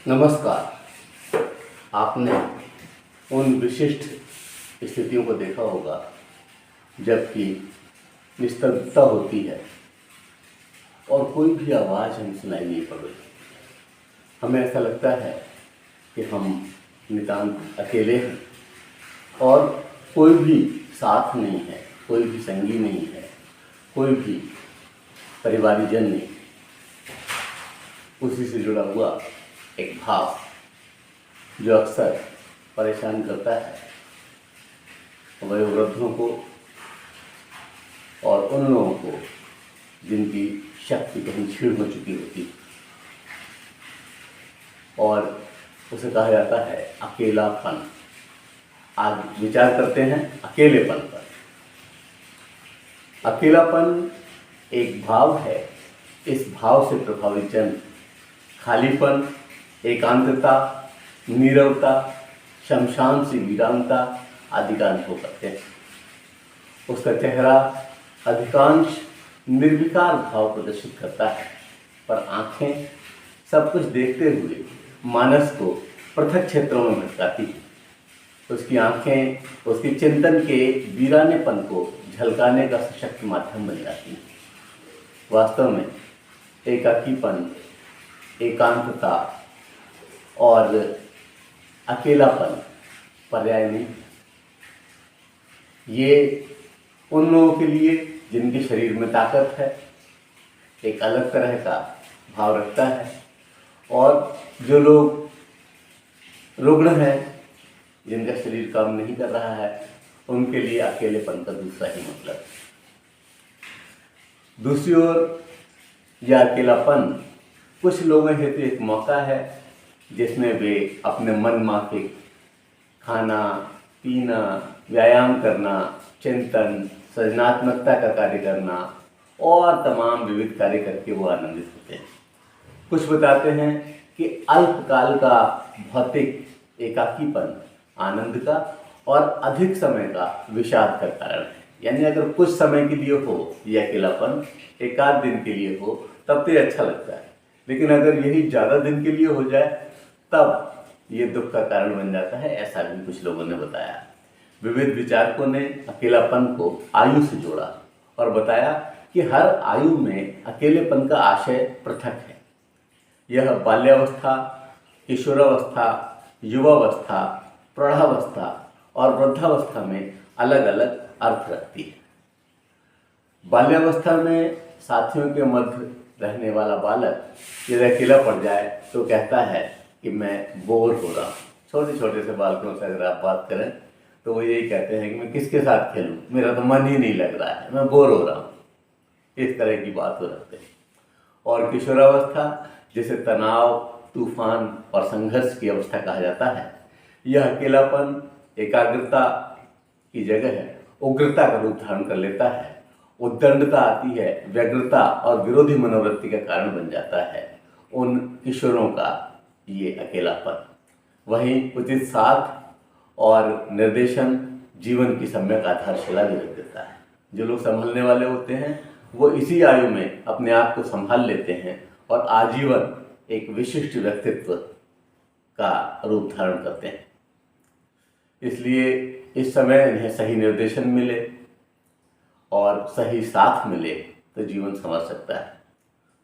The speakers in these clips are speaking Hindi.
नमस्कार। आपने उन विशिष्ट स्थितियों को देखा होगा जबकि निस्तब्धता होती है और कोई भी आवाज़ हमें सुनाई नहीं पड़ रही। हमें ऐसा लगता है कि हम नितांत अकेले हैं और कोई भी साथ नहीं है, कोई भी संगी नहीं है, कोई भी परिवारीजन नहीं। उसी से जुड़ा हुआ एक भाव जो अक्सर परेशान करता है वयोवृद्धों को और उन लोगों को जिनकी शक्ति कहीं क्षीण हो चुकी होती है, और उसे कहा जाता है अकेलापन। आज विचार करते हैं अकेलेपन पर। अकेलापन एक भाव है। इस भाव से प्रभावित जन खालीपन, एकांतता, नीरवता, शमशान से वीरानता आदि का अनुभव करते हैं। उसका चेहरा अधिकांश निर्विकार भाव प्रदर्शित करता है, पर आंखें सब कुछ देखते हुए मानस को पृथक क्षेत्रों में भटकाती हैं। उसकी आंखें उसके चिंतन के वीरानेपन को झलकाने का सशक्त माध्यम बन जाती हैं। वास्तव में एकाकीपन, एकांतता और अकेलापन पर्याय नहीं। ये उन लोगों के लिए जिनके शरीर में ताकत है, एक अलग तरह का भाव रखता है, और जो लोग रुग्ण हैं, जिनका शरीर काम नहीं कर रहा है, उनके लिए अकेलेपन का दूसरा ही मतलब है। दूसरी ओर यह अकेलापन कुछ लोगों हेतु एक मौका है जिसमें वे अपने मन माफिक खाना पीना, व्यायाम करना, चिंतन, सृजनात्मकता का कार्य करना और तमाम विविध कार्य करके वो आनंदित होते हैं। कुछ बताते हैं कि अल्पकाल का भौतिक एकाकीपन आनंद का और अधिक समय का विषाद का कारण है। यानी अगर कुछ समय के लिए हो यह अकेलापन, एक आध दिन के लिए हो, तब तो ये अच्छा लगता है, लेकिन अगर यही ज़्यादा दिन के लिए हो जाए तब ये दुख का कारण बन जाता है। ऐसा भी कुछ लोगों ने बताया। विविध विचारकों ने अकेलापन को आयु से जोड़ा और बताया कि हर आयु में अकेलेपन का आशय पृथक है। यह बाल्यावस्था, किशोरावस्था, युवावस्था, प्रौढ़ावस्था और वृद्धावस्था में अलग अलग अर्थ रखती है। बाल्यावस्था में साथियों के मध्य रहने वाला बालक यदि अकेला पड़ जाए तो कहता है कि मैं बोर हो रहा हूँ। छोटे छोटे से बालकों से अगर आप बात करें तो वो यही कहते हैं कि मैं किसके साथ खेलूं, मेरा तो मन ही नहीं लग रहा है, मैं बोर हो रहा हूँ। इस तरह की बात हो रखते हैं। और किशोरावस्था, जिसे तनाव, तूफान और संघर्ष की अवस्था कहा जाता है, यह अकेलापन एकाग्रता की जगह है उग्रता का रूप धारण कर लेता है। उद्दंडता आती है, व्यग्रता और विरोधी मनोवृत्ति का कारण बन जाता है उन किशोरों का ये अकेलापन। वहीं उचित साथ और निर्देशन जीवन की सम्यक आधारशिला भी रख देता है। जो लोग संभलने वाले होते हैं वो इसी आयु में अपने आप को संभाल लेते हैं और आजीवन एक विशिष्ट व्यक्तित्व का रूप धारण करते हैं। इसलिए इस समय इन्हें सही निर्देशन मिले और सही साथ मिले तो जीवन संवर सकता है।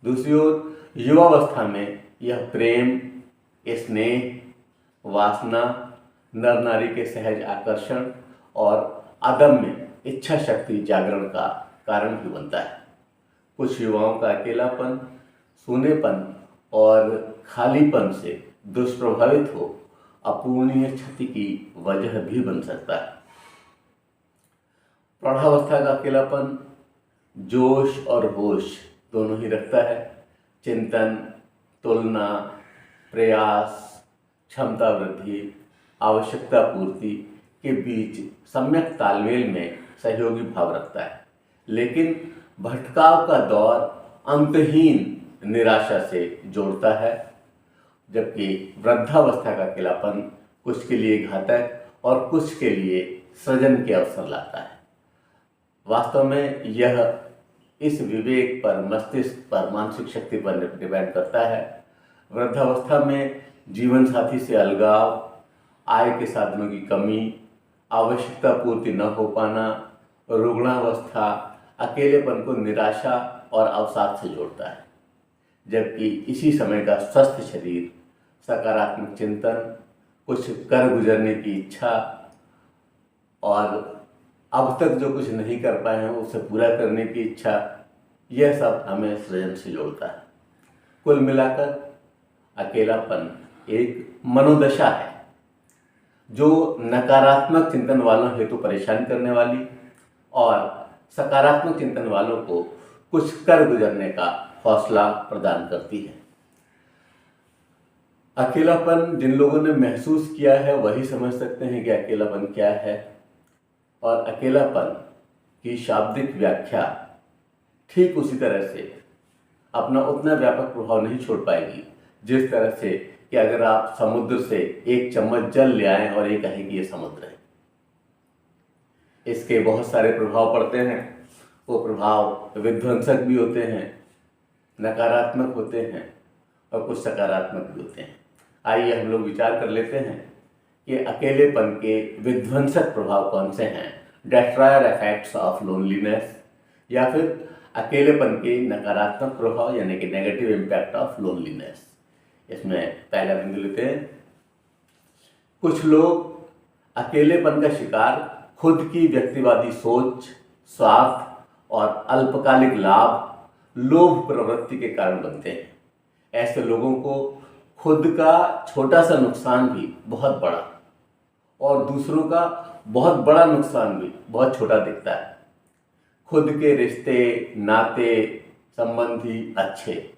दूसरी ओर युवावस्था में यह प्रेम, स्नेह, वासना, नर नारी के सहज आकर्षण और अदम्य इच्छा शक्ति जागरण का कारण भी बनता है। कुछ युवाओं का अकेलापन सूनेपन और खालीपन से दुष्प्रभावित हो अपूर्णीय क्षति की वजह भी बन सकता है। प्रौढ़ावस्था का अकेलापन जोश और होश दोनों ही रखता है। चिंतन, तुलना, प्रयास, क्षमता वृद्धि, आवश्यकता पूर्ति के बीच सम्यक तालमेल में सहयोगी भाव रखता है, लेकिन भटकाव का दौर अंतहीन निराशा से जोड़ता है। जबकि वृद्धावस्था का अकेलापन कुछ के लिए घातक और कुछ के लिए सृजन के अवसर लाता है। वास्तव में यह इस विवेक पर, मस्तिष्क पर, मानसिक शक्ति पर डिपेंड करता है। वृद्धावस्था में जीवन साथी से अलगाव, आय के साधनों की कमी, आवश्यकता पूर्ति न हो पाना, रुग्णावस्था अकेलेपन को निराशा और अवसाद से जोड़ता है। जबकि इसी समय का स्वस्थ शरीर, सकारात्मक चिंतन, कुछ कर गुजरने की इच्छा और अब तक जो कुछ नहीं कर पाए हैं उसे पूरा करने की इच्छा, यह सब हमें सृजन से जोड़ता है। कुल मिलाकर अकेलापन एक मनोदशा है जो नकारात्मक चिंतन वालों हेतु परेशान करने वाली और सकारात्मक चिंतन वालों को कुछ कर गुजरने का हौसला प्रदान करती है। अकेलापन जिन लोगों ने महसूस किया है वही समझ सकते हैं कि अकेलापन क्या है, और अकेलापन की शाब्दिक व्याख्या ठीक उसी तरह से अपना उतना व्यापक प्रभाव नहीं छोड़ पाएगी जिस तरह से कि अगर आप समुद्र से एक चम्मच जल ले आएं और ये कहें कि ये समुद्र है। इसके बहुत सारे प्रभाव पड़ते हैं। वो प्रभाव विध्वंसक भी होते हैं, नकारात्मक होते हैं और कुछ सकारात्मक भी होते हैं। आइए हम लोग विचार कर लेते हैं कि अकेलेपन के विध्वंसक प्रभाव कौन से हैं, डिस्ट्रॉयर इफेक्ट्स ऑफ लोनलीनेस, या फिर अकेलेपन के नकारात्मक प्रभाव यानी कि नेगेटिव इम्पैक्ट ऑफ लोनलीनेस। इसमें पहला बिंदु लेते हैं। कुछ लोग अकेलेपन का शिकार खुद की व्यक्तिवादी सोच, स्वार्थ और अल्पकालिक लाभ, लोभ प्रवृत्ति के कारण बनते हैं। ऐसे लोगों को खुद का छोटा सा नुकसान भी बहुत बड़ा और दूसरों का बहुत बड़ा नुकसान भी बहुत छोटा दिखता है। खुद के रिश्ते, नाते, संबंधी अच्छे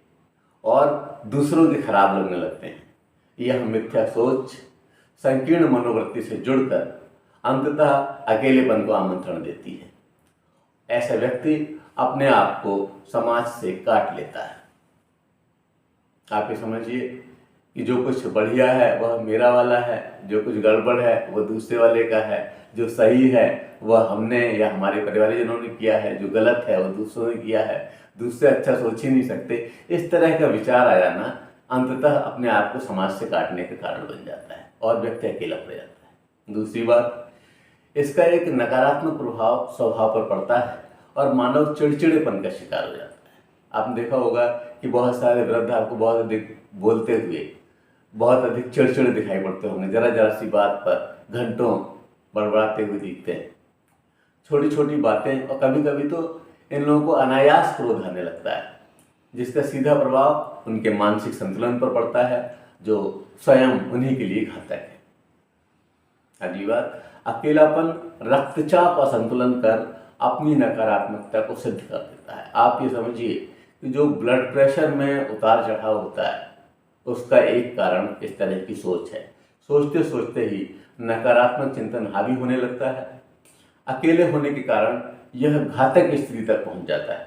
और दूसरों के खराब लगने लगते हैं। यह मिथ्या सोच संकीर्ण मनोवृत्ति से जुड़कर अंततः अकेलेपन को आमंत्रण देती है। ऐसा व्यक्ति अपने आप को समाज से काट लेता है। आप ये समझिए कि जो कुछ बढ़िया है वह मेरा वाला है, जो कुछ गड़बड़ है वह दूसरे वाले का है, जो सही है वह हमने या हमारे परिवारजनों ने किया है, जो गलत है वह दूसरों ने किया है, दूसरे अच्छा सोच ही नहीं सकते। इस तरह का विचार आ जाना अंततः अपने आप को समाज से काटने का कारण बन जाता है और व्यक्ति अकेला पड़ जाता है। दूसरी बात, इसका एक नकारात्मक प्रभाव स्वभाव पर पड़ता है और मानव चिड़चिड़ेपन का शिकार हो जाता है। आपने देखा होगा कि बहुत सारे वृद्ध आपको बहुत अधिक बोलते हुए बहुत अधिक चिड़चिड़े दिखाई पड़ते होंगे, जरा जरा सी बात पर घंटों बड़बड़ाते हुए दिखते हैं। छोटी छोटी बातें, और कभी कभी तो इन लोगों को अनायास क्रोध आने लगता है, जिसका सीधा प्रभाव उनके मानसिक संतुलन पर पड़ता है जो स्वयं उन्हीं के लिए घातक है। अगली बात, अकेलापन रक्तचाप असंतुलन कर अपनी नकारात्मकता को सिद्ध कर देता है। आप ये समझिए कि जो ब्लड प्रेशर में उतार चढ़ाव होता है उसका एक कारण इस तरह की सोच है। सोचते सोचते ही नकारात्मक चिंतन हावी होने लगता है। अकेले होने के कारण यह घातक स्थिति तक पहुंच जाता है।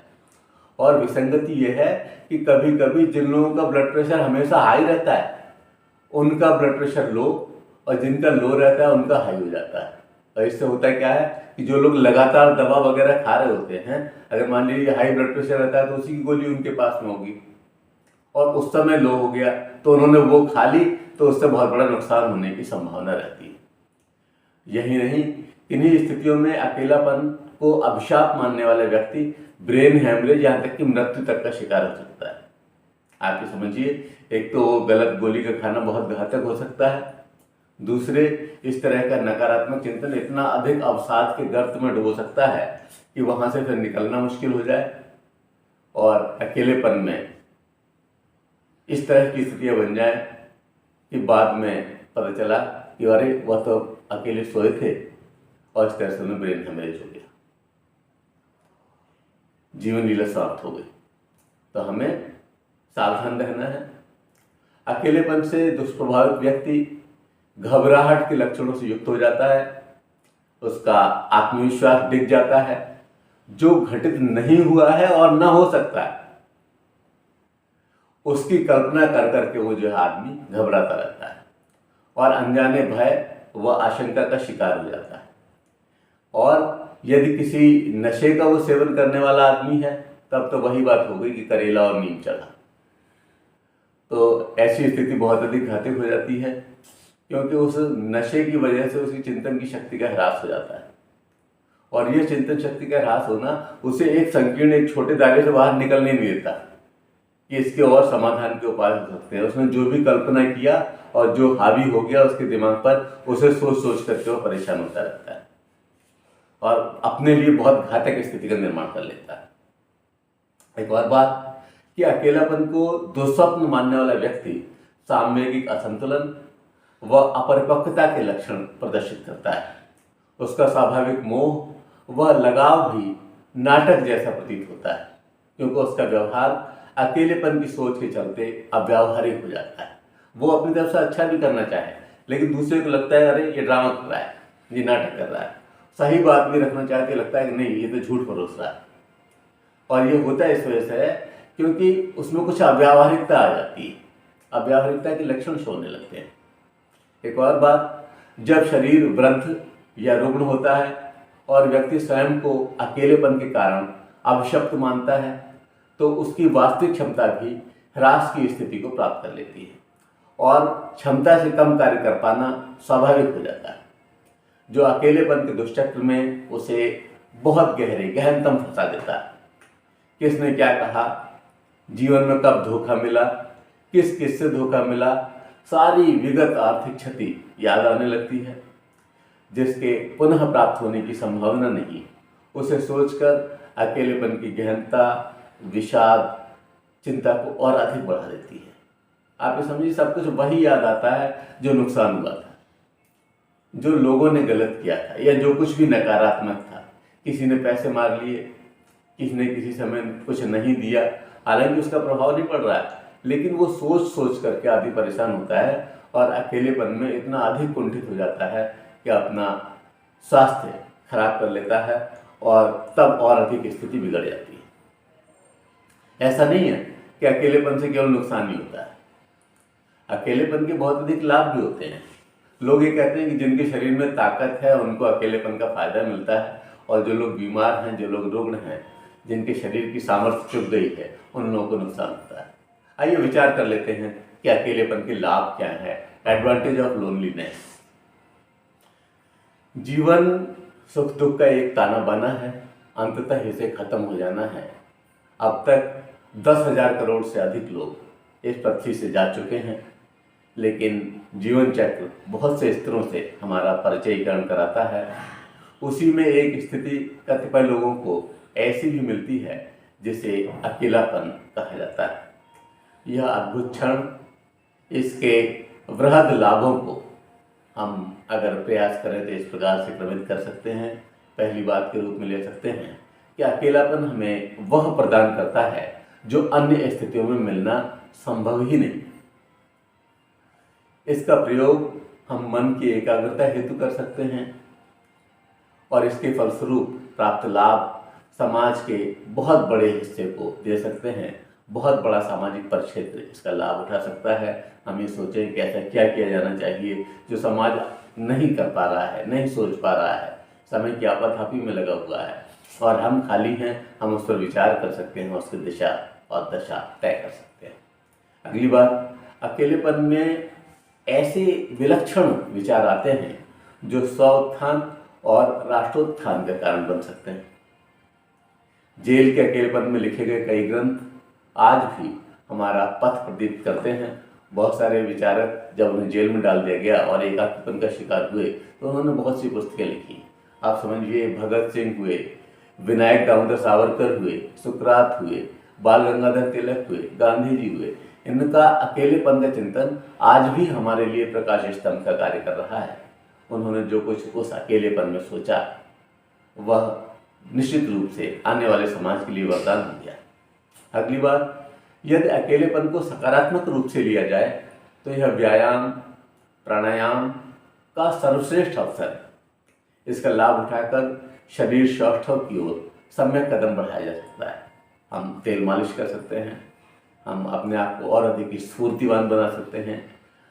और विसंगति यह है कि कभी कभी जिन लोगों का ब्लड प्रेशर हमेशा हाई रहता है उनका ब्लड प्रेशर लो, और जिनका लो रहता है उनका हाई हो जाता है। और इससे होता है क्या है कि जो लोग लगातार दवा वगैरह खा रहे होते हैं, अगर मान लीजिए हाई ब्लड प्रेशर रहता है तो उसी की गोली उनके पास में होगी, और उस समय लो हो गया तो उन्होंने वो खा ली, तो उससे बहुत बड़ा नुकसान होने की संभावना रहती है। यही नहीं, इन्हीं स्थितियों में अकेलापन को अभिशाप मानने वाले व्यक्ति ब्रेन हैमरेज, यहाँ तक कि मृत्यु तक का शिकार हो सकता है। आप ये समझिए, एक तो गलत गोली का खाना बहुत घातक हो सकता है, दूसरे इस तरह का नकारात्मक चिंतन इतना अधिक अवसाद के गर्त में डुबो सकता है कि वहां से फिर निकलना मुश्किल हो जाए, और अकेलेपन में इस तरह की स्थितियां बन जाए कि बाद में पता चला कि अरे वह तो अकेले सोए थे और इस तरह से उन्हें ब्रेन हेमरेज हो गया, जीवन लीला समाप्त हो गई। तो हमें सावधान रहना है। अकेलेपन से दुष्प्रभावित व्यक्ति घबराहट के लक्षणों से युक्त हो जाता है, उसका आत्मविश्वास दिख जाता है, जो घटित नहीं हुआ है और न हो सकता है उसकी कल्पना कर करके वो जो है आदमी घबराता रहता है और अनजाने भय व आशंका का शिकार हो जाता है। और यदि किसी नशे का वो सेवन करने वाला आदमी है तब तो वही बात हो गई कि करेला और नीम चढ़ा। तो ऐसी स्थिति बहुत अधिक घातक हो जाती है, क्योंकि उस नशे की वजह से उसकी चिंतन की शक्ति का ह्रास हो जाता है। और यह चिंतन शक्ति का ह्रास होना उसे एक संकीर्ण, एक छोटे दायरे से बाहर निकलने नहीं देता कि इसके और समाधान के उपाय हो सकते हैं। उसने जो भी कल्पना किया और जो हावी हो गया उसके दिमाग पर, उसे सोच सोच करके वो परेशान होता रहता है और अपने लिए बहुत घातक स्थिति का निर्माण कर लेता है। एक और बात कि अकेलापन को दुस्वप्न मानने वाला व्यक्ति सामवेगिक असंतुलन व अपरिपक्वता के लक्षण प्रदर्शित करता है। उसका स्वाभाविक मोह व लगाव भी नाटक जैसा प्रतीत होता है, क्योंकि उसका व्यवहार अकेलेपन की सोच के चलते अव्यावहारिक हो जाता है। वो अपनी तरफ से अच्छा भी करना चाहे, लेकिन दूसरे को लगता है अरे ये ड्रामा कर रहा है, ये नाटक कर रहा है। सही बात भी रखना चाहते लगता है कि नहीं, ये तो झूठ परोस रहा है। और ये होता है इस वजह से क्योंकि उसमें कुछ अव्यावहारिकता आ जाती है, अव्यावहारिकता के लक्षण होने लगते हैं। एक और बात, जब शरीर वृद्ध या रुग्ण होता है और व्यक्ति स्वयं को अकेलेपन के कारण अभिशप्त मानता है, तो उसकी वास्तविक क्षमता भी ह्रास की स्थिति को प्राप्त कर लेती है और क्षमता से कम कार्य कर पाना स्वाभाविक हो जाता है, जो अकेलेपन के दुष्चक्र में उसे बहुत गहनतम फंसा देता है। किसने क्या कहा, जीवन में कब धोखा मिला, किस किस से धोखा मिला, सारी विगत आर्थिक क्षति याद आने लगती है, जिसके पुनः प्राप्त होने की संभावना नहीं। उसे सोचकर अकेलेपन की गहनता, विषाद, चिंता को और अधिक बढ़ा देती है। आप ये समझिए, सब कुछ वही याद आता है जो नुकसान हुआ था, जो लोगों ने गलत किया था, या जो कुछ भी नकारात्मक था। किसी ने पैसे मार लिए, किसी ने किसी समय कुछ नहीं दिया, हालांकि उसका प्रभाव नहीं पड़ रहा है, लेकिन वो सोच सोच करके आदि परेशान होता है और अकेलेपन में इतना अधिक कुंठित हो जाता है कि अपना स्वास्थ्य खराब कर लेता है और तब और अधिक स्थिति बिगड़ जाती है। ऐसा नहीं है कि अकेलेपन से केवल नुकसान ही होता है, अकेलेपन के बहुत अधिक लाभ भी होते हैं। लोग ये कहते हैं कि जिनके शरीर में ताकत है उनको अकेलेपन का फायदा मिलता है, और जो लोग बीमार हैं, जो लोग रुग्ण हैं, जिनके शरीर की सामर्थ्य चुक गई है, उन लोगों को नुकसान होता है। आइए विचार कर लेते हैं कि अकेलेपन के लाभ क्या है। Advantage of loneliness. जीवन सुख दुख का एक ताना बाना है, अंततः इसे खत्म हो जाना है। अब तक 10,000 करोड़ से अधिक लोग इस पृथ्वी से जा चुके हैं, लेकिन जीवन चक्र बहुत से स्तरों से हमारा परिचयीकरण कराता है। उसी में एक स्थिति कतिपय लोगों को ऐसी भी मिलती है जिसे अकेलापन कहा जाता है। यह अद्भुत क्षण, इसके वृहद लाभों को हम अगर प्रयास करें तो इस प्रकार से क्रमित कर सकते हैं। पहली बात के रूप में ले सकते हैं कि अकेलापन हमें वह प्रदान करता है जो अन्य स्थितियों में मिलना संभव ही नहीं। इसका प्रयोग हम मन की एकाग्रता हेतु कर सकते हैं और इसके फलस्वरूप प्राप्त लाभ समाज के बहुत बड़े हिस्से को दे सकते हैं। बहुत बड़ा सामाजिक परिक्षेत्र इसका लाभ उठा सकता है। हम ये सोचें कि ऐसा क्या किया जाना चाहिए जो समाज नहीं कर पा रहा है, नहीं सोच पा रहा है, समय की आपाधापी में लगा हुआ है और हम खाली हैं। हम उस पर विचार कर सकते हैं, उसकी दिशा और दशा तय कर सकते हैं। अगली बात, अकेलेपन में ऐसे विलक्षण विचार आते हैं जो स्व-उत्थान और राष्ट्रोत्थान का कारण बन सकते हैं। जेल के अकेलेपन में लिखे गए कई ग्रंथ आज भी हमारा पथ प्रदीप्त करते हैं। बहुत सारे विचारक जब उन्हें जेल में डाल दिया गया और एकाकीपन का शिकार हुए तो उन्होंने बहुत सी पुस्तकें लिखी। आप समझिए, भगत सिंह हुए, विनायक दामोदर सावरकर हुए, सुकरात हुए, बाल गंगाधर तिलक हुए, गांधी जी हुए। इनका अकेलेपन का चिंतन आज भी हमारे लिए प्रकाश स्तंभ का कार्य कर रहा है। उन्होंने जो कुछ उस अकेलेपन में सोचा वह निश्चित रूप से आने वाले समाज के लिए वरदान हो गया। अगली बात, यदि अकेलेपन को सकारात्मक रूप से लिया जाए तो यह व्यायाम, प्राणायाम का सर्वश्रेष्ठ अवसर है। इसका लाभ उठाकर शरीर सौष्ठव की ओर सम्यक कदम बढ़ाया जा सकता है। हम तेल मालिश कर सकते हैं, हम अपने आप को और अधिक स्फूर्तिवान बना सकते हैं,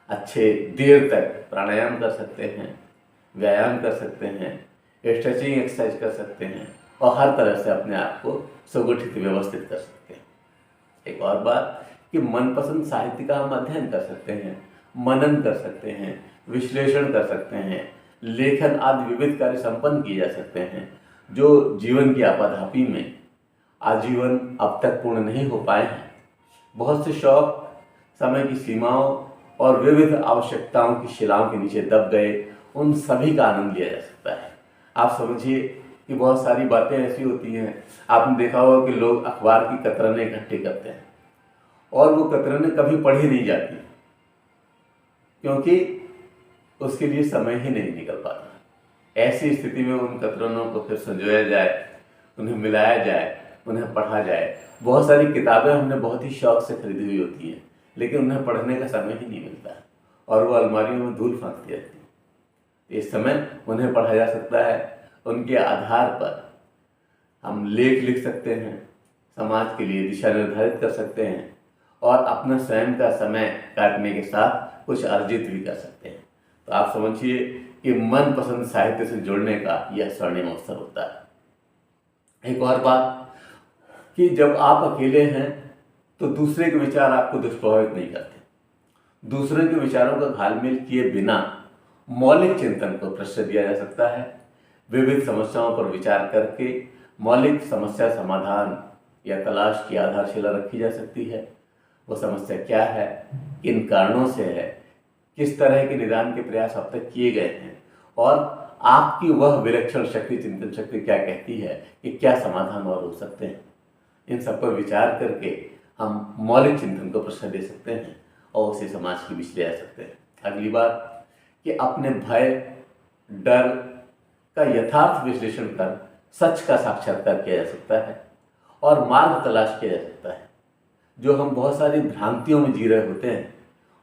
अच्छे देर तक प्राणायाम कर सकते हैं, व्यायाम कर सकते हैं, स्ट्रेचिंग एक्सरसाइज कर सकते हैं और हर तरह से अपने आप को सुगठित व्यवस्थित कर सकते हैं। एक और बात कि मनपसंद साहित्य का हम अध्ययन कर सकते हैं, मनन कर सकते हैं, विश्लेषण कर सकते हैं, लेखन आदि विविध कार्य संपन्न किए जा सकते हैं जो जीवन की आपाधापी में आजीवन अब तक पूर्ण नहीं हो पाए हैं। बहुत से शौक समय की सीमाओं और विविध आवश्यकताओं की शिलाओं के नीचे दब गए, उन सभी का आनंद लिया जा सकता है। आप समझिए कि बहुत सारी बातें ऐसी होती हैं, आपने देखा होगा कि लोग अखबार की कतरनें इकट्ठी करते हैं और वो कतरनें कभी पढ़ी नहीं जाती क्योंकि उसके लिए समय ही नहीं निकल पाता। ऐसी स्थिति में उन कतरनों को फिर संजोया जाए, उन्हें मिलाया जाए, उन्हें पढ़ा जाए। बहुत सारी किताबें हमने बहुत ही शौक से खरीदी हुई होती हैं, लेकिन उन्हें पढ़ने का समय ही नहीं मिलता और वो अलमारियों में धूल फांकती रहती है। इस समय उन्हें पढ़ा जा सकता है। उनके आधार पर हम लेख लिख सकते हैं, समाज के लिए दिशा निर्धारित कर सकते हैं और अपना स्वयं का समय काटने के साथ कुछ अर्जित भी कर सकते हैं। तो आप समझिए कि मनपसंद साहित्य से जुड़ने का यह स्वर्णिम अवसर होता है। एक और बात कि जब आप अकेले हैं तो दूसरे के विचार आपको दुष्प्रभावित नहीं करते। दूसरे के विचारों का घालमेल किए बिना मौलिक चिंतन को प्रश्रय दिया जा सकता है। विविध समस्याओं पर विचार करके मौलिक समस्या समाधान या तलाश की आधारशिला रखी जा सकती है। वो समस्या क्या है, किन कारणों से है, किस तरह के निदान के प्रयास अब तक किए गए हैं और आपकी वह विलक्षण शक्ति, चिंतन शक्ति क्या कहती है कि क्या समाधान और हो सकते हैं। इन सब पर विचार करके हम मौलिक चिंतन को प्रश्रय दे सकते हैं और उसे समाज के बीच ले आ सकते हैं। अगली बात कि अपने भय, डर का यथार्थ विश्लेषण कर सच का साक्षात्कार किया जा सकता है और मार्ग तलाश किया जा सकता है। जो हम बहुत सारी भ्रांतियों में जी रहे होते हैं,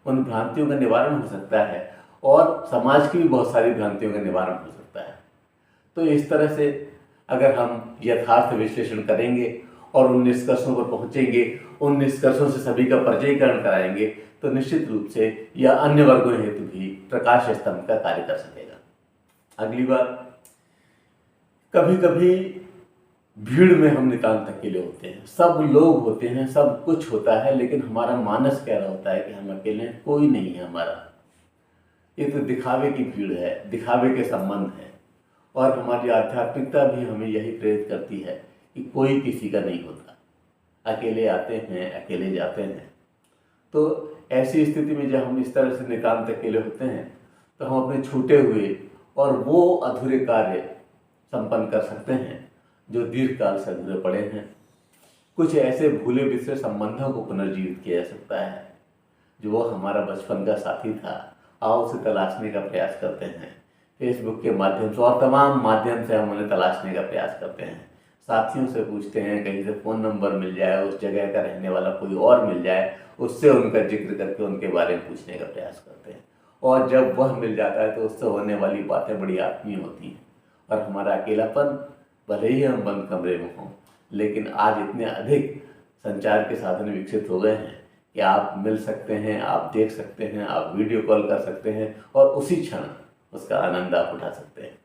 उन भ्रांतियों का निवारण हो सकता है और समाज की भी बहुत सारी भ्रांतियों का निवारण हो सकता है। तो इस तरह से अगर हम यथार्थ विश्लेषण करेंगे और उन निष्कर्षों पर पहुंचेंगे, उन निष्कर्षों से सभी का परिचयकरण कराएंगे, तो निश्चित रूप से यह अन्य वर्गों हेतु भी प्रकाश स्तंभ का कार्य कर सकेगा। अगली बात, कभी कभी भीड़ में हम नितांत अकेले होते हैं, सब लोग होते हैं, सब कुछ होता है, लेकिन हमारा मानस कह रहा होता है कि हम अकेले हैं, कोई नहीं है हमारा। ये तो दिखावे की भीड़ है, दिखावे के संबंध है और हमारी आध्यात्मिकता भी हमें यही प्रेरित करती है कि कोई किसी का नहीं होता, अकेले आते हैं, अकेले जाते हैं। तो ऐसी स्थिति में जब हम इस तरह से नितांत अकेले होते हैं तो हम अपने छूटे हुए और वो अधूरे कार्य संपन्न कर सकते हैं जो दीर्घकाल से अधूरे पड़े हैं। कुछ ऐसे भूले बिसरे संबंधों को पुनर्जीवित किया जा सकता है जो वो हमारा बचपन का साथी था, आओ उसे तलाशने का प्रयास करते हैं। फेसबुक के माध्यम से और तमाम माध्यम से हम उन्हें तलाशने का प्रयास करते हैं। साथियों से पूछते हैं, कहीं से फ़ोन नंबर मिल जाए, उस जगह का रहने वाला कोई और मिल जाए, उससे उनका जिक्र करके उनके बारे में पूछने का प्रयास करते हैं और जब वह मिल जाता है तो उससे होने वाली बातें बड़ी आत्मीय होती हैं और हमारा अकेलापन, भले ही हम बंद कमरे में हों, लेकिन आज इतने अधिक संचार के साधन विकसित हो गए हैं कि आप मिल सकते हैं, आप देख सकते हैं, आप वीडियो कॉल कर सकते हैं और उसी क्षण उसका आनंद आप उठा सकते हैं।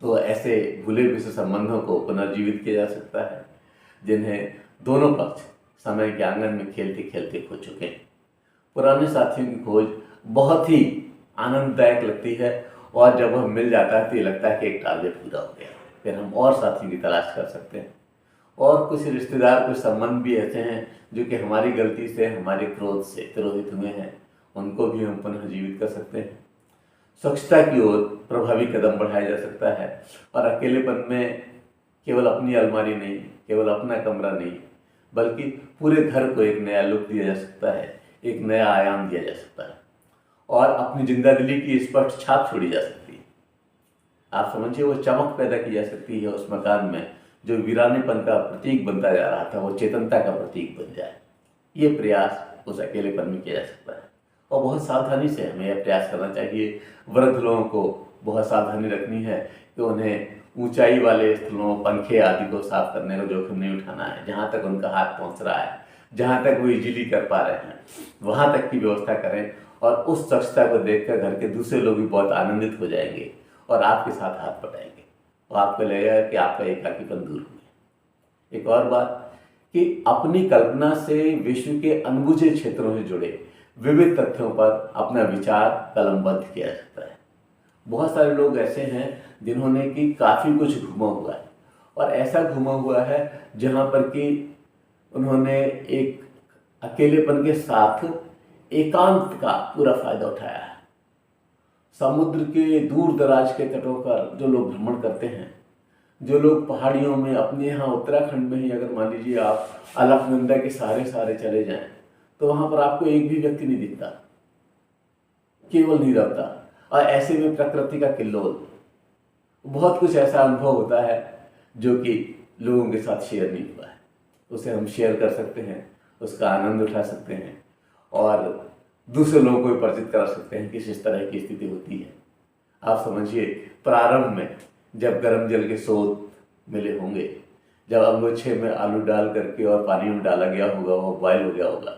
तो ऐसे भूले बिसरे संबंधों को पुनर्जीवित किया जा सकता है जिन्हें दोनों पक्ष समय के आंगन में खेलते खेलते खो चुके हैं। पुराने साथियों की खोज बहुत ही आनंददायक लगती है और जब वह मिल जाता है तो ये लगता है कि एक टारगेट पूरा हो गया, फिर हम और साथियों की तलाश कर सकते हैं। और कुछ रिश्तेदार, कुछ संबंध भी ऐसे हैं जो कि हमारी गलती से, हमारे क्रोध से तिरोहित हुए हैं, उनको भी हम पुनर्जीवित कर सकते हैं। स्वच्छता की ओर प्रभावी कदम बढ़ाया जा सकता है और अकेलेपन में केवल अपनी अलमारी नहीं, केवल अपना कमरा नहीं, बल्कि पूरे घर को एक नया लुक दिया जा सकता है, एक नया आयाम दिया जा सकता है और अपनी जिंदादिली की स्पष्ट छाप छोड़ी जा सकती है। आप समझिए, वो चमक पैदा की जा सकती है उस मकान में जो वीरानेपन का प्रतीक बनता जा रहा था, वो चेतनता का प्रतीक बन जाए। ये प्रयास उस अकेलेपन में किया जा सकता है और बहुत सावधानी से हमें यह प्रयास करना चाहिए। वृद्ध लोगों को बहुत सावधानी रखनी है कि उन्हें ऊंचाई वाले स्थलों, पंखे आदि को साफ करने का जोखिम नहीं उठाना है। जहाँ तक उनका हाथ पहुँच रहा है, जहाँ तक वो इजीली कर पा रहे हैं, वहाँ तक की व्यवस्था करें और उस स्वच्छता को देखकर घर के दूसरे लोग भी बहुत आनंदित हो जाएंगे और आपके साथ हाथ बटाएंगे और आपको लगेगा कि आपका एकाकीपन दूर हुआ। एक और बात कि अपनी कल्पना से विश्व के अनबुझे क्षेत्रों से जुड़े विविध तथ्यों पर अपना विचार कलमबद्ध किया जाता है। बहुत सारे लोग ऐसे हैं जिन्होंने कि काफ़ी कुछ घूमा हुआ है, और ऐसा घूमा हुआ है जहाँ पर कि उन्होंने एक अकेलेपन के साथ एकांत का पूरा फायदा उठाया है। समुद्र के दूर दराज के तटों पर जो लोग भ्रमण करते हैं, जो लोग पहाड़ियों में, अपने यहाँ उत्तराखंड में ही अगर मान लीजिए आप अलकनंदा के सहारे सहारे चले जाएं, तो वहाँ पर आपको एक भी व्यक्ति नहीं दिखता, केवल नहीं रहता। और ऐसे में प्रकृति का किल्लोल, बहुत कुछ ऐसा अनुभव होता है जो कि लोगों के साथ शेयर नहीं हुआ है। उसे हम शेयर कर सकते हैं, उसका आनंद उठा सकते हैं और दूसरे लोगों को भी परिचित करा सकते हैं कि इस तरह की स्थिति होती है। आप समझिए, प्रारंभ में जब गर्म जल के स्रोत मिले होंगे, जब अंगोछे में आलू डाल करके और पानी में डाला गया होगा, वो बॉयल हो गया होगा,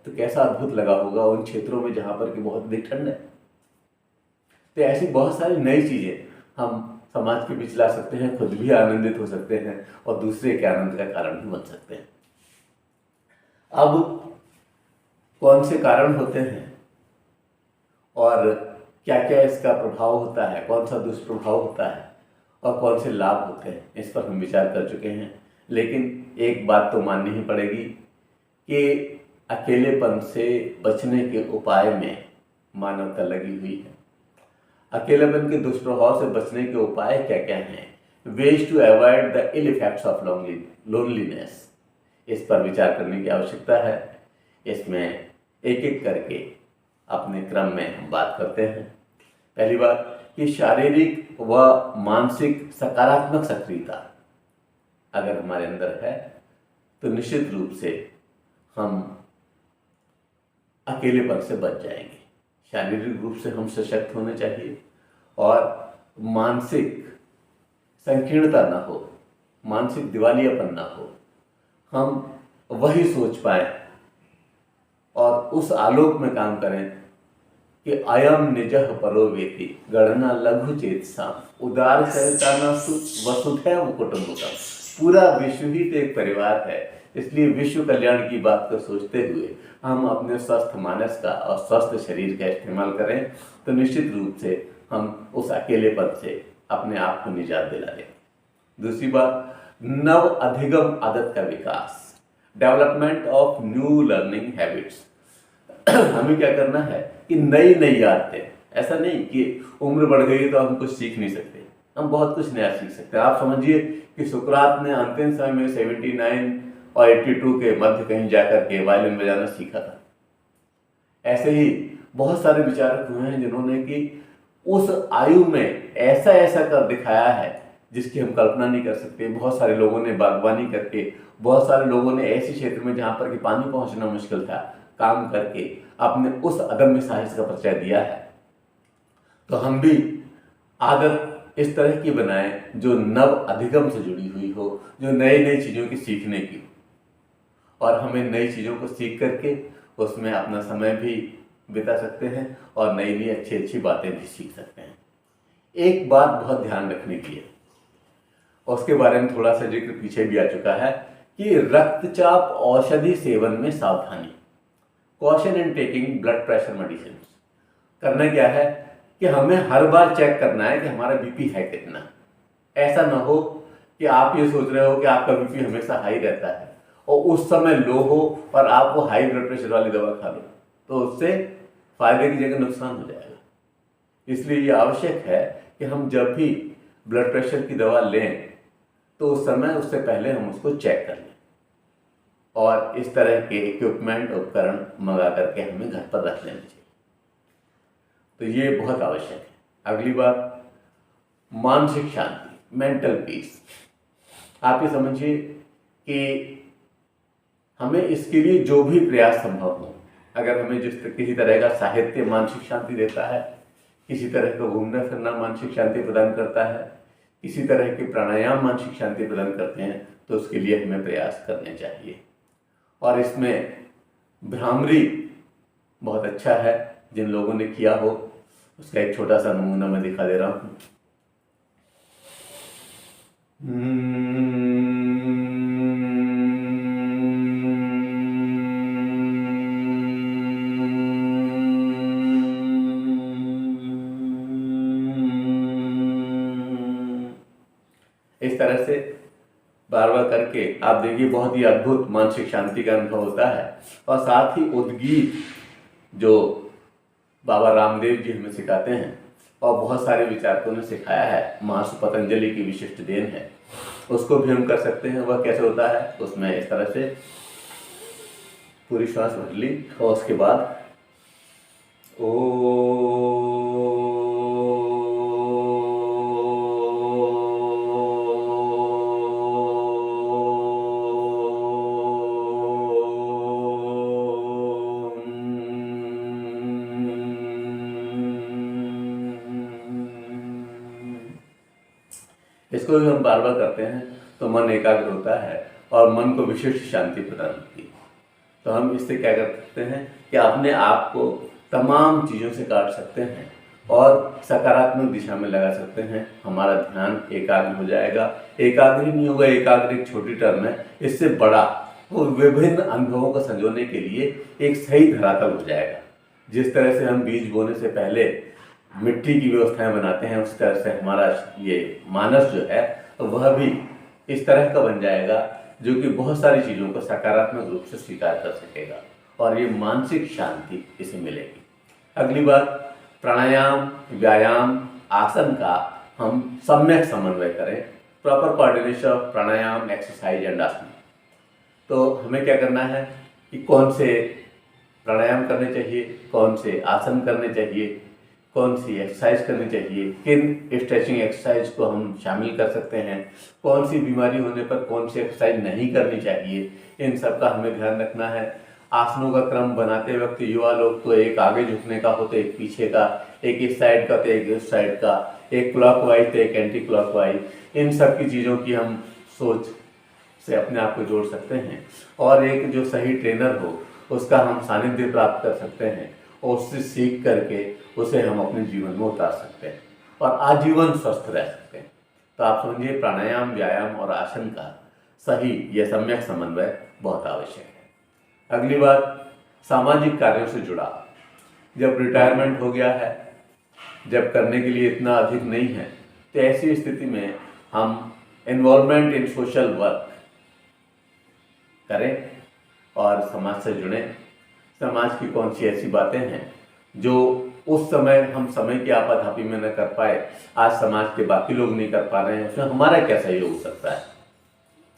तो कैसा अद्भुत लगा होगा उन क्षेत्रों में जहाँ पर कि बहुत अधिक ठंड है। तो ऐसी बहुत सारी नई चीज़ें हम समाज के बीच ला सकते हैं, खुद भी आनंदित हो सकते हैं और दूसरे के आनंद का कारण भी बन सकते हैं। अब कौन से कारण होते हैं और क्या क्या इसका प्रभाव होता है, कौन सा दुष्प्रभाव होता है और कौन से लाभ होते हैं, इस पर हम विचार कर चुके हैं। लेकिन एक बात तो माननी ही पड़ेगी कि अकेलेपन से बचने के उपाय में मानवता लगी हुई है। अकेलेपन के दुष्प्रभाव से बचने के उपाय क्या क्या हैं, ways to avoid the ill effects of loneliness, इस पर विचार करने की आवश्यकता है। इसमें एक एक करके अपने क्रम में हम बात करते हैं। पहली बात कि शारीरिक व मानसिक सकारात्मक सक्रियता अगर हमारे अंदर है तो निश्चित रूप से हम अकेलेपन से बच जाएंगे। शारीरिक रूप से हम सशक्त होने चाहिए और मानसिक संकीर्णता ना हो, मानसिक दिवालियापन ना हो, हम वही सोच पाए और उस आलोक में काम करें कि अयम निजः परो वेति गणना लघु चेतसाम उदार चरिताना वसुधैव कुटुम्बकम। पूरा विश्व ही तो एक परिवार है, इसलिए विश्व कल्याण की बात को सोचते हुए हम अपने स्वस्थ मानस का और स्वस्थ शरीर का इस्तेमाल करें तो निश्चित रूप से हम उस अकेलेपन से अपने आप को निजात दिला लें। दूसरी बात, नव अधिगम आदत का विकास, development of new learning habits. हमें क्या करना है कि नई नई आदतें, ऐसा नहीं कि उम्र बढ़ गई तो हम कुछ सीख नहीं सकते, हम बहुत कुछ नया सीख सकते हैं। आप समझिए कि सुकरात ने अंतिम समय में 79 और 82 के मध्य कहीं जाकर के वायलिन बजाना सीखा था। ऐसे ही बहुत सारे विचारक हुए हैं जिन्होंने कि उस आयु में ऐसा ऐसा कर दिखाया है जिसकी हम कल्पना नहीं कर सकते। बहुत सारे लोगों ने बागवानी करके, बहुत सारे लोगों ने ऐसे क्षेत्र में जहाँ पर कि पानी पहुँचना मुश्किल था, काम करके अपने उस अदम्य साहस का परिचय दिया है। तो हम भी आदत इस तरह की बनाएं जो नव अधिगम से जुड़ी हुई हो, जो नई नई चीज़ों की सीखने की, और हमें नई चीज़ों को सीख करके उसमें अपना समय भी बिता सकते हैं और नई नई अच्छी अच्छी बातें भी सीख सकते हैं। एक बात बहुत ध्यान रखने की है, उसके बारे में थोड़ा सा जिक्र पीछे भी आ चुका है कि रक्तचाप औषधि सेवन में सावधानी, caution in taking blood pressure medicine. करना क्या है कि हमें हर बार चेक करना है कि हमारा बीपी है कितना। ऐसा ना हो कि आप ये सोच रहे हो कि आपका बीपी हमेशा हाई रहता है और उस समय लो हो और आप वो हाई ब्लड प्रेशर वाली दवा खा लो, तो उससे फायदे की जगह नुकसान हो जाएगा। इसलिए ये आवश्यक है कि हम जब भी ब्लड प्रेशर की दवा लें तो उस समय, उससे पहले हम उसको चेक कर लें और इस तरह के इक्विपमेंट, उपकरण मंगा करके हमें घर पर रख लेना चाहिए। तो ये बहुत आवश्यक है। अगली बात, मानसिक शांति, मेंटल पीस। आप ये समझिए कि हमें इसके लिए जो भी प्रयास संभव हो, अगर हमें किसी तरह का साहित्य मानसिक शांति देता है, किसी तरह का घूमना फिरना मानसिक शांति प्रदान करता है, किसी तरह के प्राणायाम मानसिक शांति प्रदान करते हैं, तो उसके लिए हमें प्रयास करने चाहिए। और इसमें भ्रामरी बहुत अच्छा है, जिन लोगों ने किया हो उसका एक छोटा सा नमूना मैं दिखा दे रहा हूँ। इस तरह से बार बार करके आप देखिए बहुत ही अद्भुत मानसिक शांति का अनुभव होता है। और साथ ही उद्गीत जो बाबा रामदेव जी हमें सिखाते हैं और बहुत सारे विचारकों ने सिखाया है, महर्षि पतंजलि की विशिष्ट देन है, उसको भी हम कर सकते हैं। वह कैसे होता है, उसमें इस तरह से पूरी श्वास भर ली और उसके बाद इसको भी हम बार बार करते हैं तो मन एकाग्र होता है और मन को विशिष्ट शांति प्रदान होती है। तो हम इससे क्या कर सकते हैं कि अपने आप को तमाम चीज़ों से काट सकते हैं और सकारात्मक दिशा में लगा सकते हैं। हमारा ध्यान एकाग्र हो जाएगा। एकाग्र ही नहीं होगा, एकाग्र एक छोटी टर्म है, इससे बड़ा वो विभिन्न अनुभवों को संजोने के लिए एक सही धरातल हो जाएगा। जिस तरह से हम बीज बोने से पहले मिट्टी की व्यवस्थाएं बनाते हैं, उस तरह से हमारा ये मानस जो है वह भी इस तरह का बन जाएगा जो कि बहुत सारी चीज़ों को सकारात्मक रूप से स्वीकार कर सकेगा और ये मानसिक शांति इसे मिलेगी। अगली बात, प्राणायाम, व्यायाम, आसन का हम सम्यक समन्वय करें, proper coordination of pranayama, exercise and आसन। तो हमें क्या करना है कि कौन से प्राणायाम करने चाहिए, कौन से आसन करने चाहिए, कौन सी एक्सरसाइज करनी चाहिए, किन स्ट्रेचिंग एक्सरसाइज को हम शामिल कर सकते हैं, कौन सी बीमारी होने पर कौन सी एक्सरसाइज नहीं करनी चाहिए, इन सब का हमें ध्यान रखना है। आसनों का क्रम बनाते वक्त युवा लोग तो एक आगे झुकने का हो तो एक पीछे का, एक इस साइड का तो एक इस साइड का, एक क्लॉकवाइज तो एक एंटी क्लॉकवाइज, इन सब की चीज़ों की हम सोच से अपने आप को जोड़ सकते हैं और एक जो सही ट्रेनर हो उसका हम सानिध्य प्राप्त कर सकते हैं और उससे सीख करके उसे हम अपने जीवन में उतार सकते हैं और आजीवन स्वस्थ रह सकते हैं। तो आप समझिए प्राणायाम, व्यायाम और आसन का सही यह सम्यक समन्वय बहुत आवश्यक है। अगली बात, सामाजिक कार्यों से जुड़ा। जब रिटायरमेंट हो गया है, जब करने के लिए इतना अधिक नहीं है, तो ऐसी स्थिति में हम इन्वॉल्वमेंट इन सोशल वर्क करें और समाज से जुड़ें। समाज की कौन सी ऐसी बातें हैं जो उस समय हम समय की आपाधापी में न कर पाए, आज समाज के बाकी लोग नहीं कर पा रहे हैं, उसमें हमारा क्या सहयोग हो सकता है।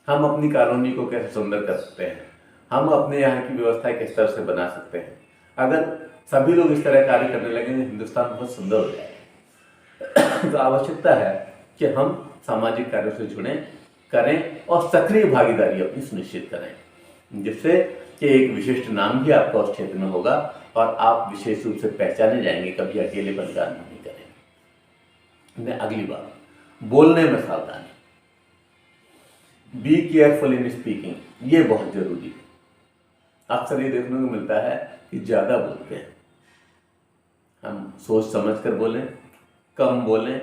हम अपनी कॉलोनी को कैसे सुंदर कर सकते हैं, हम अपने यहाँ की व्यवस्था किस तरह से बना सकते हैं। अगर सभी लोग इस तरह कार्य करने लगेंगे, हिंदुस्तान बहुत सुंदर हो जाएगा। तो आवश्यकता है कि हम सामाजिक कार्यों से जुड़ें, करें और सक्रिय भागीदारी अपनी सुनिश्चित करें, जिससे कि एक विशिष्ट नाम भी आपका उस क्षेत्र में होगा और आप विशेष रूप से पहचाने जाएंगे, कभी अकेलेपन का अनुभव नहीं करेंगे। अगली बात, बोलने में सावधानी। बी केयरफुल इन स्पीकिंग, ये बहुत जरूरी है। अक्सर ये देखने को मिलता है कि ज़्यादा बोलते हैं। हम सोच समझ कर बोलें, कम बोलें,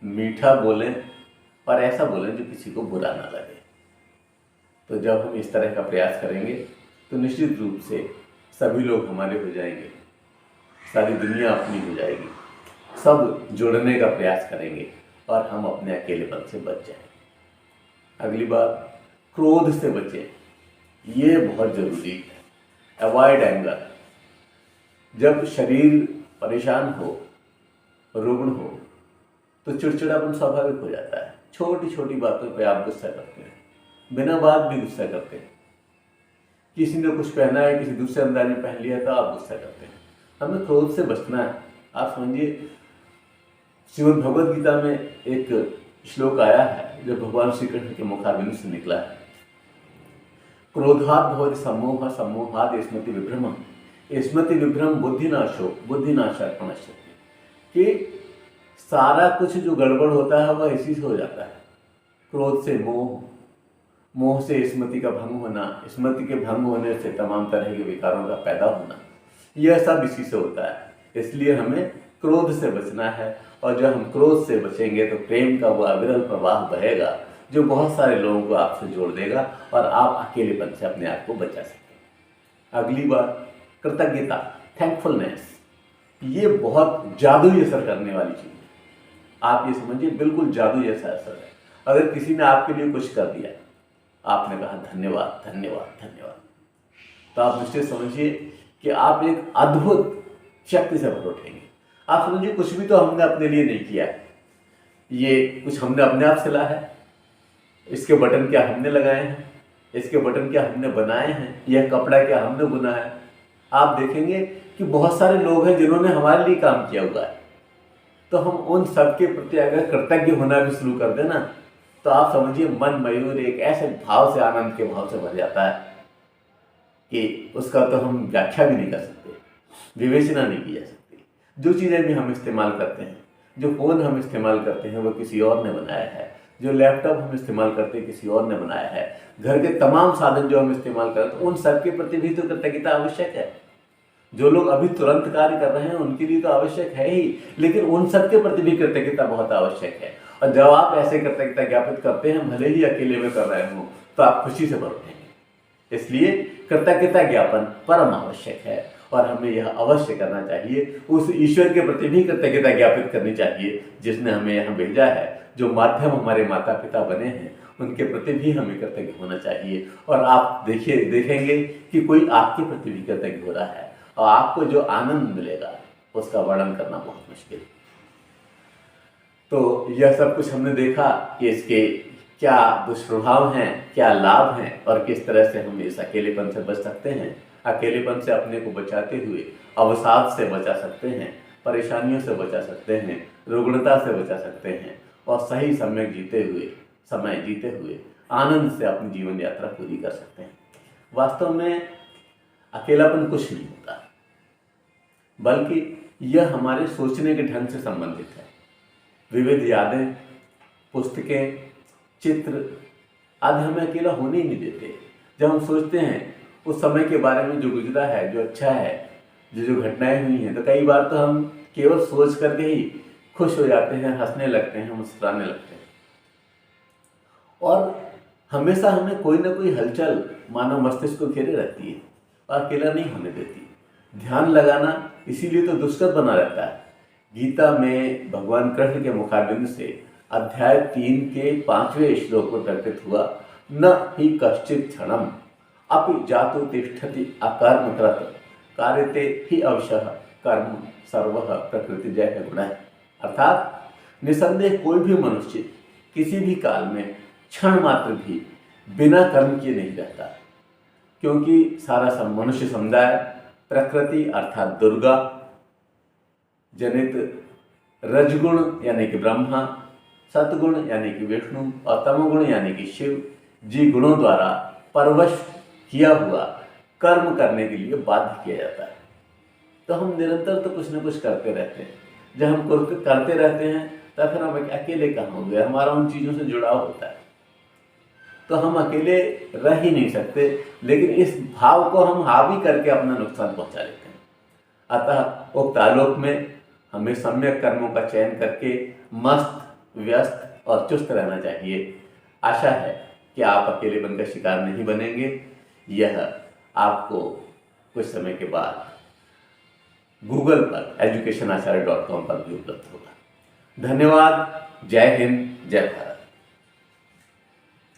मीठा बोलें और ऐसा बोलें जो किसी को बुरा ना लगे। तो जब हम इस तरह का प्रयास करेंगे तो निश्चित रूप से सभी लोग हमारे हो जाएंगे, सारी दुनिया अपनी हो जाएगी, सब जुड़ने का प्रयास करेंगे और हम अपने अकेलेपन से बच जाएंगे। अगली बात, क्रोध से बचें, ये बहुत ज़रूरी है। Avoid anger. जब शरीर परेशान हो, रुग्ण हो, तो चिड़चिड़ापन स्वाभाविक हो जाता है। छोटी छोटी बातों पे आप गुस्सा करते हैं, बिना बात भी गुस्सा करते हैं। किसी ने कुछ पहना है, किसी दूसरे अंदाज में पहन लिया तो आप गुस्सा करते हैं। हमें क्रोध से बचना है। आप समझिए, श्रीमद् भगवद गीता में एक श्लोक आया है जो भगवान श्री कृष्ण के मुखारबिंद से निकला है। क्रोधात् भवति सम्मोहः, सम्मोहात् स्मृति विभ्रमः, स्मृति विभ्रम बुद्धिनाशो, बुद्धिनाशार्पणश्च। कि सारा कुछ जो गड़बड़ होता है वह इसी से हो जाता है। क्रोध से मोह, मोह से स्मृति का भंग होना, स्मृति के भंग होने से तमाम तरह के विकारों का पैदा होना, यह सब इसी से होता है। इसलिए हमें क्रोध से बचना है और जब हम क्रोध से बचेंगे तो प्रेम का वो अविरल प्रवाह बहेगा जो बहुत सारे लोगों को आपसे जोड़ देगा और आप अकेलेपन से अपने आप को बचा सकेंगे। अगली बात, कृतज्ञता, थैंकफुलनेस। ये बहुत जादू असर करने वाली चीज़ है। आप ये समझिए, बिल्कुल जादू जैसा असर है। अगर किसी ने आपके लिए कुछ कर दिया, आपने कहा धन्यवाद धन्यवाद धन्यवाद, तो आप निश्चित समझिए कि आप एक अद्भुत शक्ति से भर उठेंगे। आप समझिए कुछ भी तो हमने अपने लिए नहीं किया, ये कुछ हमने अपने आप से लाया है। इसके बटन क्या हमने लगाए हैं, इसके बटन क्या हमने बनाए हैं, यह कपड़ा क्या हमने बुना है। आप देखेंगे कि बहुत सारे लोग हैं जिन्होंने हमारे लिए काम किया हुआ है। तो हम उन सब के प्रति अगर कृतज्ञ होना भी शुरू कर देना, तो आप समझिए मन मयूर एक ऐसे भाव से, आनंद के भाव से भर जाता है कि उसका तो हम व्याख्या भी नहीं कर सकते, विवेचना नहीं की जा सकती। जो चीज़ें भी हम इस्तेमाल करते हैं, जो फ़ोन हम इस्तेमाल करते हैं, वो किसी और ने बनाया है। जो लैपटॉप हम इस्तेमाल करते हैं, किसी और ने बनाया है। घर के तमाम साधन जो हम इस्तेमाल करते हैं, उन सब के प्रति भी तो कृतज्ञता आवश्यक है। जो लोग अभी तुरंत कार्य कर रहे हैं उनके लिए तो आवश्यक है ही, लेकिन उन सब के प्रति भी कृतज्ञता बहुत आवश्यक है। और जब आप ऐसे कृतज्ञता ज्ञापित करते हैं, भले ही अकेले में कर रहे हों, तो आप खुशी से भर उठेंगे। इसलिए कृतज्ञता ज्ञापन परम आवश्यक है और हमें यह अवश्य करना चाहिए। उस ईश्वर के प्रति भी कृतज्ञता ज्ञापित करनी चाहिए जिसने हमें यहाँ भेजा है। जो माध्यम हमारे माता पिता बने हैं, उनके प्रति भी हमें कृतज्ञ होना चाहिए। और आप देखेंगे कि कोई आपके प्रति भी कृतज्ञ हो रहा है, और आपको जो आनंद मिलेगा उसका वर्णन करना बहुत मुश्किल है। तो यह सब कुछ हमने देखा कि इसके क्या दुष्प्रभाव हैं, क्या लाभ हैं, और किस तरह से हम इस अकेलेपन से बच सकते हैं। अकेलेपन से अपने को बचाते हुए अवसाद से बचा सकते हैं, परेशानियों से बचा सकते हैं, रुग्णता से बचा सकते हैं, और सही समय जीते हुए आनंद से अपनी जीवन यात्रा पूरी कर सकते हैं। वास्तव में अकेलापन कुछ नहीं होता, बल्कि यह हमारे सोचने के ढंग से संबंधित है। विविध यादें, पुस्तकें, चित्र आदि हमें अकेला होने ही नहीं देते। जब हम सोचते हैं उस समय के बारे में जो गुजरा है, जो अच्छा है, जो घटनाएं हुई हैं, तो कई बार तो हम केवल सोच करके ही खुश हो जाते हैं, हंसने लगते हैं, मुस्कुराने लगते हैं। और हमेशा हमें कोई ना कोई हलचल मानव मस्तिष्क को घेरे रहती है और अकेला नहीं होने देती। ध्यान लगाना इसीलिए तो दुष्कर बना रहता है। गीता में भगवान कृष्ण के मुखारबिंद से अध्याय 3 के 5वें श्लोक को प्रकटित हुआ, न ही कश्चित क्षणम अपि जातु तिष्ठति अकर्मकृत कार्यते ही अवशः कर्म सर्वः प्रकृति जय गुण। अर्थात निसंदेह कोई भी मनुष्य किसी भी काल में क्षण मात्र भी बिना कर्म किए नहीं रहता, क्योंकि सारा मनुष्य समुदाय प्रकृति अर्थात दुर्गा जनित रजगुण यानी कि ब्रह्मा, सतगुण यानी कि विष्णु और तमोगुण यानी कि शिव जी गुणों द्वारा परवश किया हुआ कर्म करने के लिए बाध्य किया जाता है। तो हम निरंतर तो कुछ न कुछ करते रहते हैं। जब हम करते रहते हैं तब फिर हम अकेले कहाँ होंगे, हमारा उन चीज़ों से जुड़ाव होता है, तो हम अकेले रह ही नहीं सकते। लेकिन इस भाव को हम हावी करके अपना नुकसान पहुंचा लेते हैं। अतः उक्त आलोक में हमें सम्यक कर्मों का चयन करके मस्त, व्यस्त और चुस्त रहना चाहिए। आशा है कि आप अकेलेपन का शिकार नहीं बनेंगे। यह आपको कुछ समय के बाद गूगल पर educationacharya.com पर भी उपलब्ध होगा। धन्यवाद। जय हिंद, जय भारत।